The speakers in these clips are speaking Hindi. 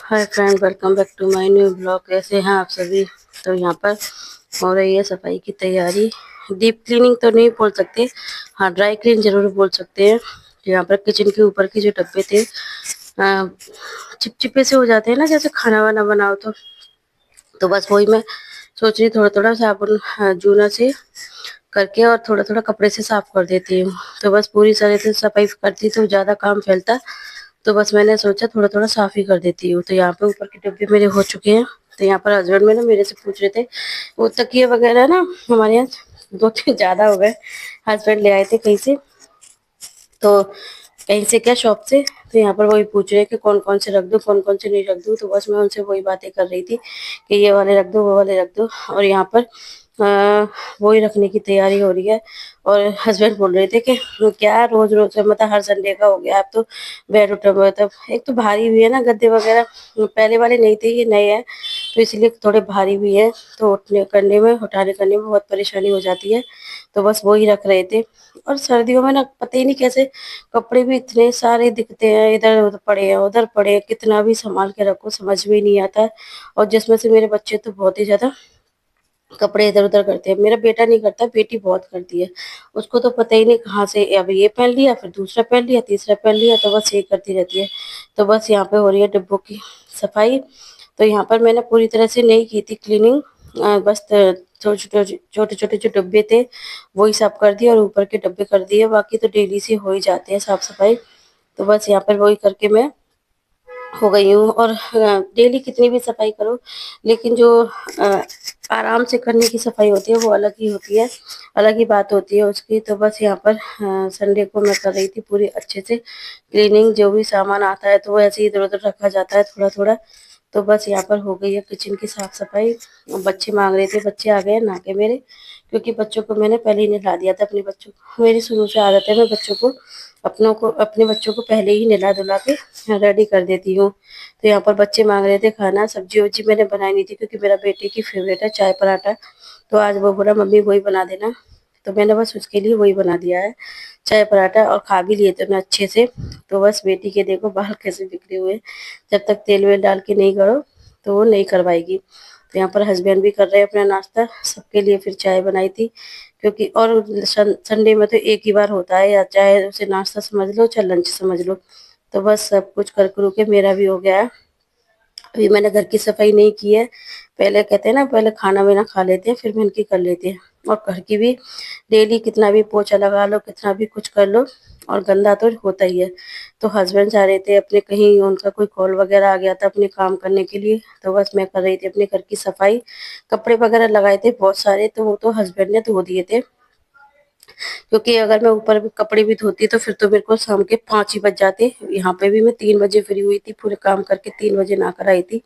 Hi friend, welcome back to my new blog. कैसे हैं आप सभी। तो यहाँ पर हो रही है सफाई की तैयारी। डीप क्लीनिंग तो नहीं बोल सकते, हाँ ड्राई क्लीन जरूर बोल सकते हैं। यहाँ पर किचन के ऊपर के जो डब्बे थे चिपचिपे से हो जाते हैं ना, जैसे खाना वाना बनाओ तो बस वही मैं सोच रही थोड़ा थोड़ा साबुन जूना से करके और थोड़ा थोड़ा कपड़े से साफ कर देती हूँ। तो बस पूरी तरह से सफाई करती तो ज़्यादा काम फैलता, तो बस मैंने सोचा थोड़ा थोड़ा साफ ही कर देती हूँ। तो यहाँ पे ऊपर के डब्बे मेरे हो चुके हैं। तो यहाँ पर हस्बैंड में ना मेरे से पूछ रहे थे, वो तकिए वगैरह ना हमारे यहाँ दो तीन ज़्यादा हो गए, हस्बैंड ले आए थे कहीं से, तो कहीं से क्या शॉप से। तो यहाँ पर वही पूछ रहे हैं कि कौन कौन से रख दूँ, कौन कौन से नहीं रख दूँ। तो बस मैं उनसे वही बातें कर रही थी कि ये वाले रख दो, वो वाले रख दो। और यहाँ पर वही रखने की तैयारी हो रही है। और हस्बैंड बोल रहे थे कि क्या रोज रोज मतलब हर संडे का हो गया, अब तो बेड उठा मतलब एक तो भारी भी है ना गद्दे वगैरह, पहले वाले नहीं थे, ये नए हैं तो इसलिए थोड़े भारी भी है। तो उठने करने में उठाने करने में बहुत परेशानी हो जाती है। तो बस वही रख रहे थे। और सर्दियों में ना पता ही नहीं कैसे कपड़े भी इतने सारे दिखते हैं, इधर उधर पड़े हैं उधर पड़े हैं, कितना भी संभाल के रखो समझ में नहीं आता है। और जिसमें से मेरे बच्चे तो बहुत ही ज्यादा कपड़े इधर उधर करते हैं। मेरा बेटा नहीं करता, बेटी बहुत करती है। उसको तो पता ही नहीं कहाँ से अब ये पहन लिया, फिर दूसरा पहन लिया, तीसरा पहन लिया, तो बस ये करती रहती है। तो बस यहाँ पे हो रही है डिब्बों की सफाई। तो यहाँ पर मैंने पूरी तरह से नहीं की थी क्लीनिंग, बस छोटे छोटे छोटे जो डब्बे थे वही साफ कर दिए और ऊपर के डब्बे कर दिए। बाकी तो डेली से हो ही जाते हैं साफ सफाई। तो बस यहाँ पर वही करके मैं हो गई हूँ। और डेली कितनी भी सफाई करो, लेकिन जो आराम से करने की सफाई होती है वो अलग ही होती है, अलग ही बात होती है उसकी। तो बस यहाँ पर संडे को मैं कर रही थी पूरी अच्छे से क्लीनिंग। जो भी सामान आता है तो वो ऐसे ही इधर उधर रखा जाता है थोड़ा थोड़ा। तो बस यहाँ पर हो गई है किचन की साफ सफाई। बच्चे मांग रहे थे, बच्चे आ गए नहा के मेरे, क्योंकि बच्चों को मैंने पहले ही नहला दिया था। अपने बच्चों को मेरी शुरू से आदत है, मैं बच्चों को अपने बच्चों को पहले ही नहला धुला के रेडी कर देती हूँ। तो यहाँ पर बच्चे मांग रहे थे खाना, सब्जी वब्जी मैंने बनाई नहीं थी क्योंकि मेरा बेटे की फेवरेट है चाय पराठा। तो आज वो बोला मम्मी वही बना देना, तो मैंने बस उसके लिए वही बना दिया है चाय पराठा। और खा भी लिए थे मैं अच्छे से। तो बस बेटी के देखो बाल कैसे बिखरे हुए, जब तक तेल वेल डाल के नहीं करो तो वो नहीं करवाएगी। तो यहाँ पर हस्बैंड भी कर रहे हैं अपना नाश्ता, सबके लिए फिर चाय बनाई थी। क्योंकि और संडे में तो एक ही बार होता है, या चाहे उसे नाश्ता समझ लो चाहे लंच समझ लो। तो बस सब कुछ कर करू के मेरा भी हो गया है। अभी मैंने घर की सफाई नहीं की है। पहले कहते हैं ना, पहले खाना वाना खा लेते हैं फिर इनकी कर लेते हैं। और घर की भी डेली कितना भी पोछा लगा लो, कितना भी कुछ कर लो, और गंदा तो होता ही है। तो हस्बैंड जा रहे थे अपने कहीं, उनका कोई कॉल वगैरह आ गया था अपने काम करने के लिए। तो बस मैं कर रही थी अपने घर की सफाई। कपड़े वगैरह लगाए थे बहुत सारे, तो वो तो हस्बैंड ने धो दिए थे। क्योंकि अगर मैं ऊपर भी कपड़े भी धोती तो फिर तो मेरे को शाम के 5 ही बज जाते। यहाँ पे भी मैं 3 बजे फ्री हुई थी, पूरे काम करके 3 बजे नहा कर आई थी।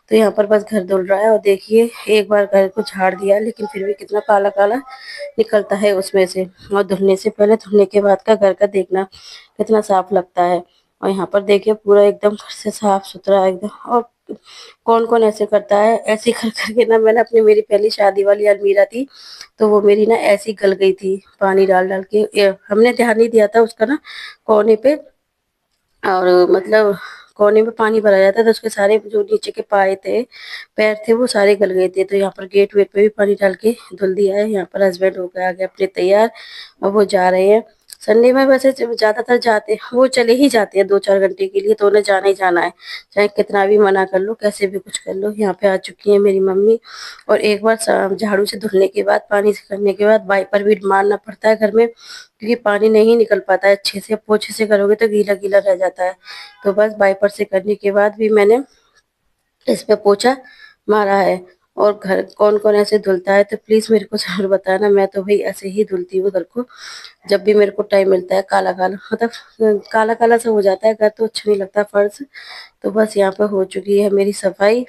तो यहाँ पर बस घर धुल रहा है। और देखिए एक बार घर को झाड़ दिया लेकिन फिर भी कितना काला काला निकलता है उसमें से। और धुलने से पहले धुलने के बाद का घर का देखना कितना साफ लगता है। और यहाँ पर देखिए पूरा एकदम घर से साफ सुथरा एकदम। और कौन कौन ऐसे करता है, ऐसे कर करके ना मैंने अपनी, मेरी पहली शादी वाली अलमीरा थी तो वो मेरी ना ऐसी गल गई थी पानी डाल डाल के। हमने ध्यान नहीं दिया था उसका ना कोने पे, और मतलब कोने में पानी भरा जाता था, उसके सारे जो नीचे के पाए थे, पैर थे, वो सारे गल गए थे। तो यहाँ पर गेट वेट पे भी पानी डाल के धुल दिया है। यहाँ पर हस्बैंड हो गए आगे अपने तैयार, और वो जा रहे हैं। संडे में वैसे ज्यादातर जाते हैं, वो चले ही जाते हैं 2-4 घंटे के लिए, तो उन्हें जाना ही जाना है, चाहे कितना भी मना कर लो कैसे भी कुछ कर लो। यहाँ पे आ चुकी है मेरी मम्मी। और एक बार झाड़ू से धुलने के बाद, पानी से करने के बाद वाइपर भी मारना पड़ता है घर में, क्योंकि पानी नहीं निकल पाता है अच्छे से। पोछे से करोगे तो गीला गीला रह जाता है। तो बस वाइपर से करने के बाद भी मैंने इस पे पोछा मारा है। और घर कौन कौन ऐसे धुलता है तो प्लीज मेरे को जरूर बताना। मैं तो भाई ऐसे ही धुलती हूँ घर को, जब भी मेरे को टाइम मिलता है। काला काला मतलब काला काला सा हो जाता है घर, तो अच्छा नहीं लगता फर्श। तो बस यहाँ पे हो चुकी है मेरी सफाई।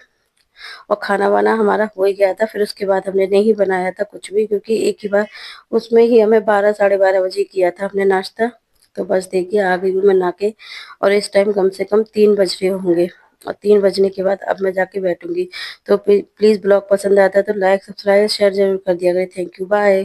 और खाना वाना हमारा हो ही गया था, फिर उसके बाद हमने नहीं बनाया था कुछ भी, क्योंकि एक ही बार उसमें ही हमें 12-12:30 बजे किया था हमने नाश्ता। तो बस देखिए आ गई हूँ मैं नहा के, और इस टाइम कम से कम 3 बज रहे होंगे। और 3 बजने के बाद अब मैं जाके बैठूंगी। तो प्लीज ब्लॉग पसंद आता है तो लाइक सब्सक्राइब शेयर जरूर कर दिया करें। Thank you, bye.